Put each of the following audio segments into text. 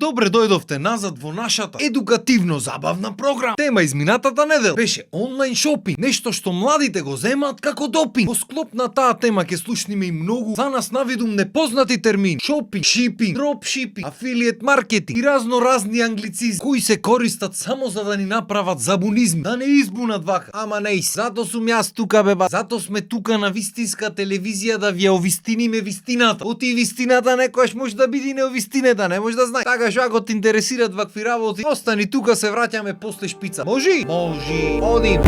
добре дојдовте назад во нашата едукативно-забавна програма. Тема изминатата недела беше онлайн шопинг, нешто што младите го земаат како допинг. Во склоп на таа тема ќе слушнеме и многу за нас навидум непознати термини: шопинг, шипинг, дропшипинг, афилиет маркетинг и разни англицизми кои се користат само за да ни направат забунизми, да не избунат вака. Ама не и зато сум јас тука, беба. Зато сме тука на вистинска телевизија да ви овистиниме вистината. Оти вистината некојаш може да биде неовистинета, не може да знае. Така што ако те интересират вакви работи, остани тука, се враќаме после шпица. Можи? Можи. Одим.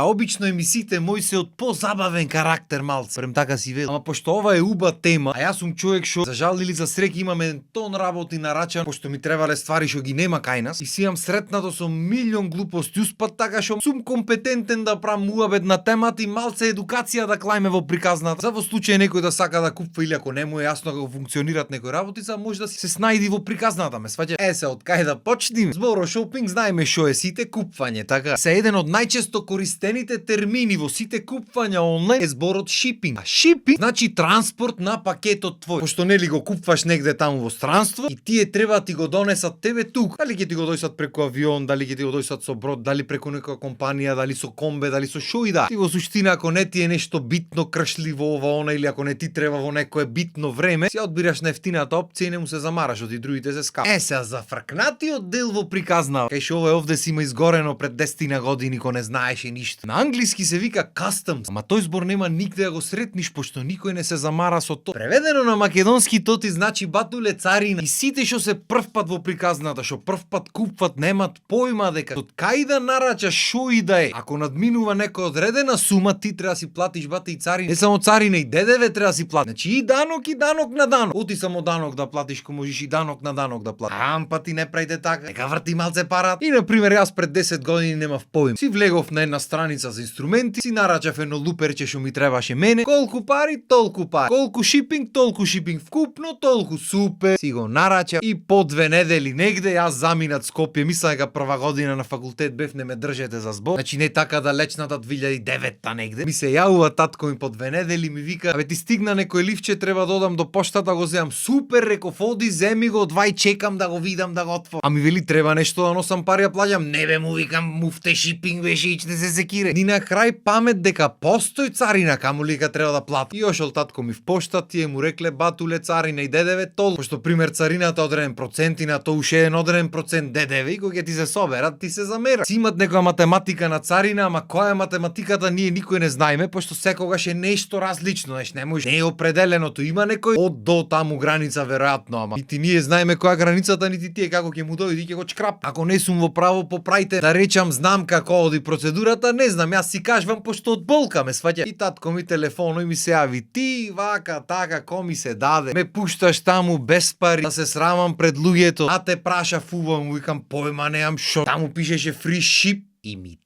Обично емисиите мои се од позабавен карактер малце. Прем така си вел. Ама пошто ова е уба тема, а јас сум човек што за жал или за среќа имаме тон работи нарачан, пошто ми требале ствари што ги нема кај нас. И си имам сретнато со милион глупости успат, така што сум компетентен да правам муабет на темата и малце едукација да клајме во приказната. За во случај некој да сака да купува или ако не му е јасно како функционираат некои работи, може да се снајди во приказната, ме сваќа. Од кај да почнем? Зборо шопинг знаеме што е, сите купување, така. Се еден од најчесто користените термини во сите купувања онлайн е зборот шипинг. А шипинг значи транспорт на пакетот твој. Пошто нели го купуваш негде таму во странство и тие треба ти го донесат тебе тука. Дали ќе ти го дојсат преку авион, дали ќе ти го дојсат со брод, дали преку некоја компанија, дали со комбе, дали со шо и да. Ти во суштина ако не ти е нешто битно кршливо ова она или ако не ти треба во некое битно време, си одбираш на ефтината опција и не му се замараш, од и другите се скапи. За фркнатиот дел во приказна, кај што овде си има изгорено пред 10 години кога не знаеше ништо. На англиски се вика customs, ама тој збор нема нигде да го сретниш, пошто никој не се замара со тоа. Преведено на македонски тоти значи батуле царина. И сите што се прв пат во приказната, што прв пат купват, немат појма дека од кај да нарачаш шо и да е. Ако надминува некоја одредена сума, ти треба да си платиш бате и царина. Не само царина, и ДДВ треба да си платиш. Значи и данок на данок. Оти само данок да платиш, ко можеш и данок на данок да платиш. Па ти не правите така. Нека врти малце парат. И на пример јас пред 10 години немав поим. Си влегов на една страница за инструменти, си нарачав едно луперче што ми требаше мене. Колку пари, толку пари. Колку шипинг, толку шипинг вкупно, толку супер. Си го нарачав и по 2 недели негде јас заминат Скопје. Мислам дека прва година на факултет бев, не ме држете за збор. Значи не така далечната 2009-та негде. Ми се јавува татко ми по 2 недели, ми вика: "Абе ти стигна некој ливче, треба да одам до поштата, го земам." Супер, реков, оди, земи го, одвај, чекам да го видам, да го отворам. А ми вели треба нешто да носам пари да плаќам. Не бе, му викам, муфте шипинг беше и ќе се секире. Ни на крај памет дека постои царина, камули дека треба да плати. И ошол татко ми в пошта, тие му рекле: "Батуле, царина и ДДВ толку." Пошто пример царината одреден процент и на тоа уште еден одреден процент ДДВ, и кога ќе ти се соберат, ти се замера. Си имат некоја математика на царина, ама која е математиката ние никој не знаеме, пошто секогаш е нешто различно, не може. Не е определеното, има некој од до таму граница веројатно, ама нити ние знаеме која границата, нити тие како ќе му дојде и ќе го чкрап. Ако не сум во право, поправите, да речам знам како оди процедурата, не знам, јас си кажувам пошто од болка ме сваќа. И татко ми телефоно и ми се јави: "Ти вака така ко ми се даде, ме пушташ таму без пари да се срамам пред луѓето, а те праша фуба." Му викам: "Појма неам шо." Таму пишеше free ship и ми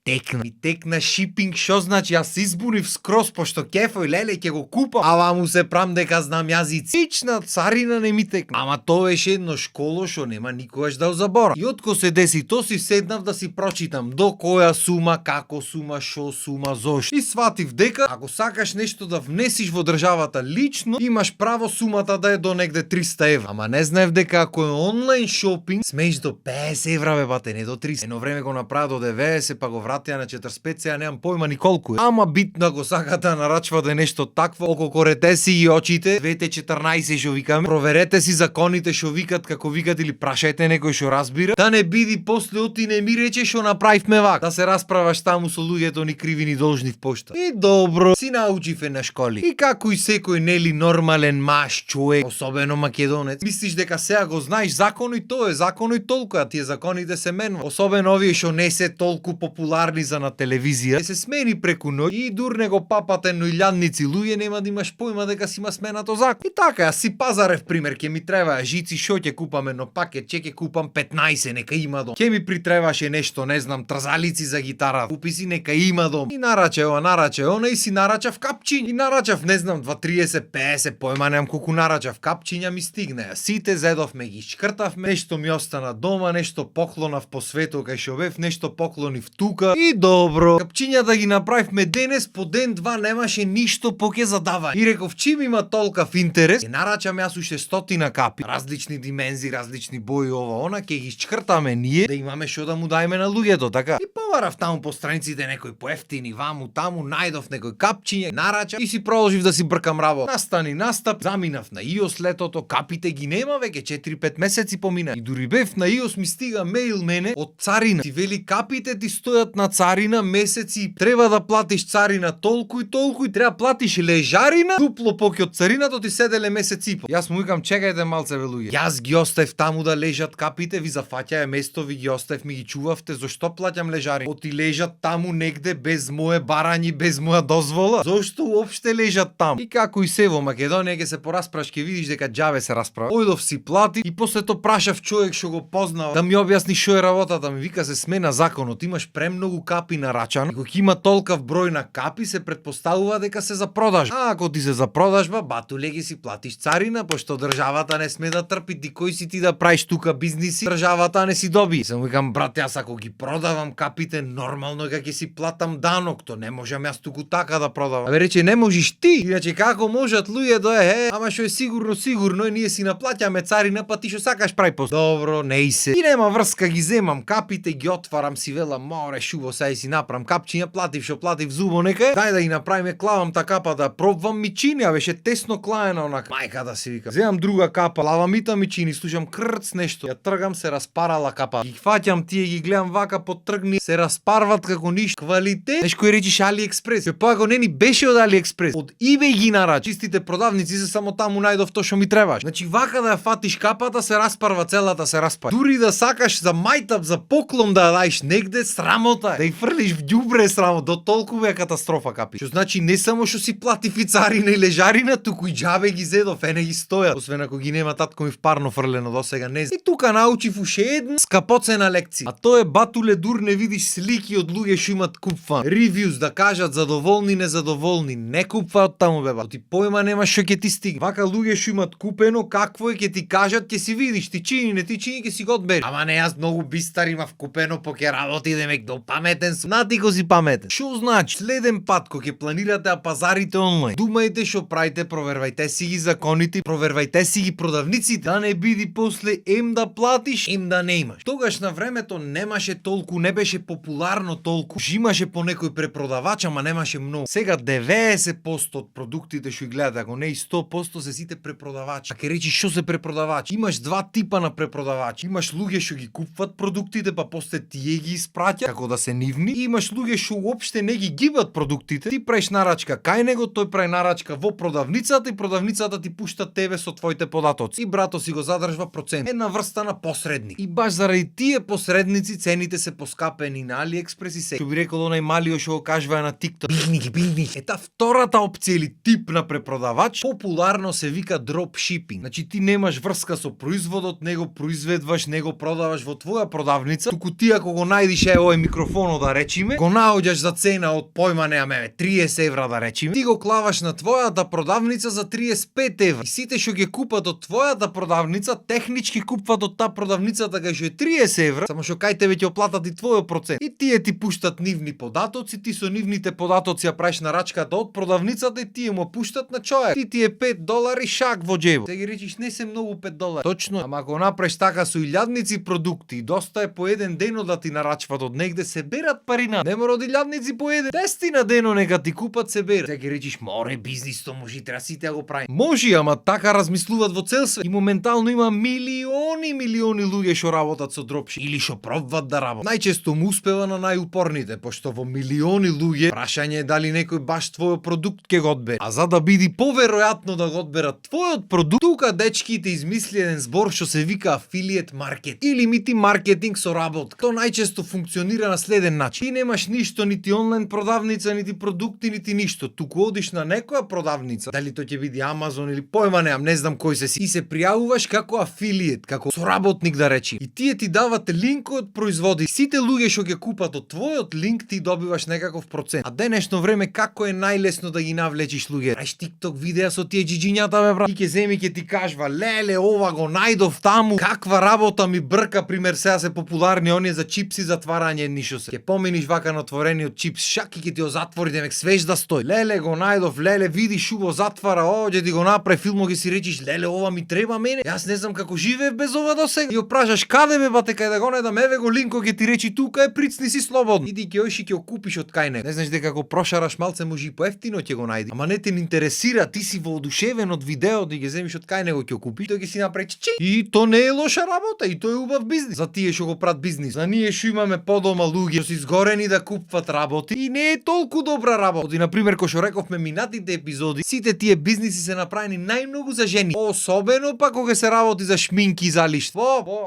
текна шипинг. Шо значи? Јас се избунив скроз, пошто кефој леле ќе го купам. Ала му се прам дека знам јазицична царина не ми текна. Ама тоа беше едно школо што нема никогаш да заборам. И отко се деси, то си седнав да си прочитам до која сума, како сума, шо сума, зошто. И сватив дека ако сакаш нешто да внесиш во државата лично, имаш право сумата да е до негде 300 евра. Ама не знаев дека ако е онлайн шопинг, смееш до 50 евра, бе бате, не до 300. Едно време го направи до 90, па го вратија на 45, ја немам појма ни колку е. Ама битно ако сакате да нарачвате нешто такво, ококорете си и очите, 214 што викаме, проверете си законите што викат, како викат, или прашајте некој што разбира, да не биди после оти не ми рече што направивме вак, да се расправаш таму со луѓето ни криви ни должни в пошта. И добро, си научив на школи. И како и секој нели нормален маж човек, особено македонец, мислиш дека сега го знаеш законот и тоа е законот и толку, а тие законите се менуваат. Особено овие што не се толку популарни за на телевизија, се смени преку ноќ и дурне го папате но илјадници луѓе, нема да имаш појма дека си има сменато закон. И така, јас си пазарев пример, ќе ми треба жици, шо ќе купам едно пакет, ќе купам 15, нека има дом. Ќе ми притребаше нешто, не знам, трзалици за гитара, купи си, нека има дом. И нараче она и си нарачав капчиња. И нарачав, не знам, 2-30, 50, појма немам колку нарачав капчиња, ми стигнеа. Сите зедовме ги шкртавме, нешто ми остана дома, нешто поклонав по свето кај шо бев, нешто поклонив направив тука и добро. Капчињата ги направивме денес, по ден два немаше ништо поке задава. И реков, чим има толкав интерес, ќе нарачам јас уште 100 капи, различни димензии, различни бои, ова она, ќе ги чкртаме ние да имаме што да му дајме на луѓето, така. И поварав таму по страниците некои поевтини, ваму таму, најдов некој капчиње, нарача и си продолжив да си бркам работа. Настани настап, заминав на ИОС летото, капите ги нема веќе 4-5 месеци помина. И дури бев на ИОС ми стига мејл мене од царина. Ти вели капите ти стојат на царина месеци, треба да платиш царина толку и треба платиш лежарина дупло поќе од царината ти седеле месеци. Јас му викам чекајте малце бе луѓе. Јас ги оставив таму да лежат капите, ви зафаќаја место, ви ги оставив, ми ги чувавте, зошто плаќам лежарина? Оти лежат таму негде без мое барањи, без моја дозвола. Зошто уопште лежат таму? И како и се во Македонија ќе се порасправаш, ќе видиш дека џабе се расправа. Ојдов си плати и после тоа прашав човек што го познава да ми објасни што е работата, ми вика се смена законот, имаш премногу капи нарачано, кога има толкав број на капи се претпоставува дека се за продажба. А ако ти се за продажба, батуле ги си платиш царина, пошто државата не сме да трпи, ти кој си ти да правиш тука бизниси, државата не си доби. Сам викам брат, јас ако ги продавам капите, нормално е дека ќе си платам данок, то не можам јас туку така да продавам. Абе рече не можеш ти, иначе како можат луѓе да ама што е сигурно ние си наплаќаме царина, па ти што сакаш прај пост. Добро, не и се. И нема врска, ги земам капите, ги отварам си велам, море шубо сај си направам капчиња, платив што платив зубо нека. Дај да ги направиме, клавам та капа да пробвам, ми чини, а беше тесно клаена онака. Мајка да си вика. Земам друга капа, лавам и та ми чини, слушам крц нешто. Ја тргам, се распарала капа. Ги фаќам тие, ги гледам вака потргни, се распарват како ништо. Квалитет. Неш кој речиш AliExpress. Ја па не ни беше од AliExpress. Од eBay ги нарач. Чистите продавници се само таму најдов тоа што ми требаш. Значи вака да ја фатиш капата, се распарва целата, се распарва. Дури да сакаш за мајтап, за поклон да ја даиш негде, срамота е. Да ја фрлиш в ѓубре срамо, до толку е катастрофа капи. Што значи не само што си платив и царина и лежарина, туку и џабе ги зедов, не ги стојат. Освен ако ги нема татко ми в парно фрлено досега, не знам. И тука научив уште една скапоцена лекција. А тоа е батуле дур не видиш слики од луѓе што имат купфан. Ревјуз да кажат задоволни, незадоволни, не купфаат таму беба. Ти појма нема што ќе ти стигне. Вака луѓе што имат купено, какво е ќе ти кажат, ќе си видиш, ти чини, не ти чини, ќе си го одбери. Ама не, јас многу бистар имав купено, поке работи демек до паметен сум. Нати го си паметен. Што значи? Следен пат кога ќе планирате да пазарите онлайн, думајте што правите, провервајте си ги законите, провервајте си ги продавниците, да не биди после да платиш, да не имаш. Тогаш на времето немаше толку, не беше популарно толку. Имаше по некој препродавач, ама немаше многу. Сега 90% од продуктите што ги гледате, ако не и 100% се сите препродавачи. А ке речи што се препродавачи? Имаш два типа на препродавачи. Имаш луѓе што ги купуват продуктите, па после тие ги испраќа како да се нивни. И имаш луѓе што уопште не ги гибат продуктите. Ти правиш нарачка кај него, тој прави нарачка во продавницата и продавницата ти пушта тебе со твоите податоци. И брато си го задржва процент. Една врста на посредник. И баш заради тие посредници цените се поскапени на AliExpress и се. Што би рекол онај малио што го кажува на TikTok. Билни. Ета втората опција или тип на препродавач популарно се вика dropshipping. Значи ти немаш врска со производот, него произведваш, него продаваш во твоја продавница, туку ти ако го најдиш овој микрофонот да речиме, го наоѓаш за цена од појма неаме 30 евра да речиме, ти го клаваш на твојата продавница за 35 евра. И сите што ги купат од твојата продавница, технички купат од таа продавницата кај што е 30 евра, само што кај тебе ќе оплатат и твојот процент. И тие ти пуштат нивни податоци, ти со нивните податоци ја правиш нарачката од продавницата и тие му пуштат на човек. Ти е $5 шак во џебот. Сега речиш не се многу $5. Точно, ама ако направиш така со илјадници продукти, доста е по еден дено да ти нарачват од негде, се берат парина. Не мора од илјадници по еден. 10 на дено нека ти купат, се берат. Сега речиш море бизнис то може, треба сите да го прави. Може, ама така размислуваат во цел свет. И моментално има милиони луѓе што работат со дропшип или што пробват да работат. Најчесто му успева на најупорните, пошто во милиони луѓе прашање е дали некој баш твојот продукт ќе го одбере. А за да биде поверојатно да го одберат твојот продукт, тука дечките измисли еден збор што се вика affiliate market или мити маркетинг со работа. Тоа најчесто функционира на следен начин. Ти немаш ништо, нити онлайн продавница, нити продукти, нити ништо. Туку одиш на некоја продавница, дали тоа ќе биде Amazon или појма немам, не знам кој се, и се пријавуваш како affiliate, како соработник да речи. И тие ти дават линк од производи. Сите луѓе што ќе купат од твојот линк ти добиваш некаков процент. А денешно време како е најлесно да ги навлечиш луѓе? Праиш TikTok видеа со тие џиџињата бе брат. И ќе земи ќе ти кажва леле ова го најдов таму. Каква работа ми брка, пример сега се популарни оние за чипси затварање срање нишо се. Ке поминиш вака на отворениот чипс шак и ке ти го затвори демек свеж да стои. Леле го најдов, леле види шубо затвара, оđe ти го направи филмо ке си речиш леле ова ми треба мене. Јас не знам како живеев без ова до сега. И ја прашаш каде бе бате кај да го најдам, еве го линко ке ти речи тука е, прицни си слободно. Иди ќе оиш и ќе го купиш од кај него. Не знаеш дека ако прошараш малце може и поевтино ќе го најди. Ама не те интересира, ти си воодушевен од видеото и ќе земиш од кај него ќе го купиш, тој ќе си направи чи. И то не е лоша работа и тоа е убав бизнис. За тие што го прават бизнис. За ние што имаме подома луѓе што се изгорени да купуват работи и не е толку добра работа. И на пример кој што рековме минатите епизоди, сите тие бизниси се направени најмногу за жени. Особено па кога се работи за шминки и за алиште.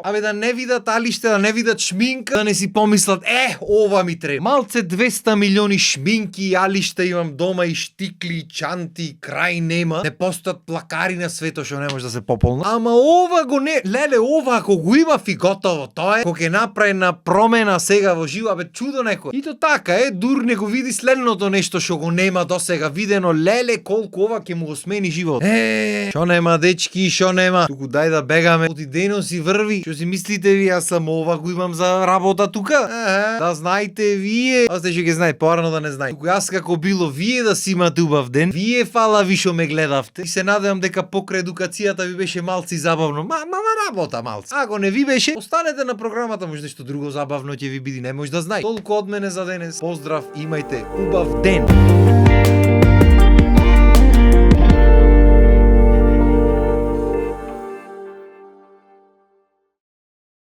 Абе да не видат алиште, да не видат шминка, да не си помислат ова ми треба. Малце 200 милиони шминки и алишта имам дома и штикли и чанти, крај нема. Не постојат плакари на свето што не може да се пополнат. Ама ова го не, леле ова ако го има и готово, тоа е кога ќе направи на промена сега во живо, абе чудо некој. И то така дур не го види следното нешто што го нема досега видено, леле колку ова ќе му го смени живот. Шо нема дечки, шо нема. Туку дај да бегаме, оти дено си врви. Што си мислите ви, јас само ова го имам за работа тука? Да знаете вие. Аз ќе знае порано да не знае. Туку јас како било вие да си имате убав ден. Вие фала ви што ме гледавте. И се надевам дека покрај едукацијата ви беше малци забавно. Мама работа малци. Ако не ви беше, останете на програмата, може нешто друго забавно ќе ви биде, не може да знае. Толку од мене за денес. Поздрав, имајте убав ден.